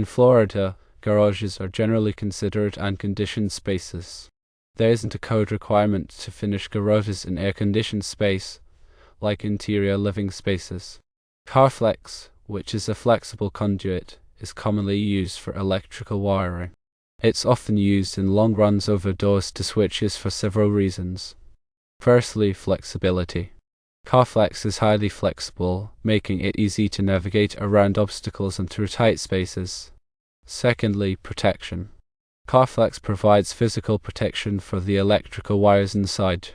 In Florida, garages are generally considered unconditioned spaces. There isn't a code requirement to finish garages in air-conditioned space, like interior living spaces. Carflex, which is a flexible conduit, is commonly used for electrical wiring. It's often used in long runs over doors to switches for several reasons. Firstly, flexibility. Carflex is highly flexible, making it easy to navigate around obstacles and through tight spaces. Secondly, protection. Carflex provides physical protection for the electrical wires inside,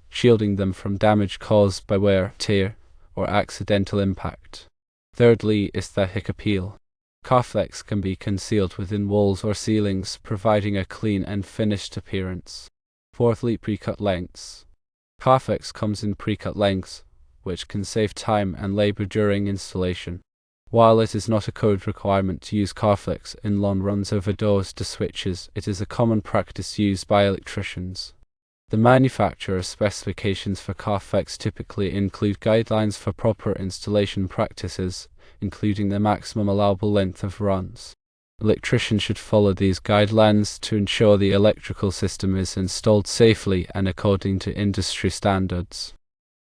shielding them from damage caused by wear, tear, or accidental impact. Thirdly, aesthetic appeal. Carflex can be concealed within walls or ceilings, providing a clean and finished appearance. Fourthly, pre-cut lengths. Carflex comes in pre-cut lengths, which can save time and labor during installation. While it is not a code requirement to use Carflex in long runs over doors to switches, it is a common practice used by electricians. The manufacturer's specifications for Carflex typically include guidelines for proper installation practices, including the maximum allowable length of runs. Electricians should follow these guidelines to ensure the electrical system is installed safely and according to industry standards.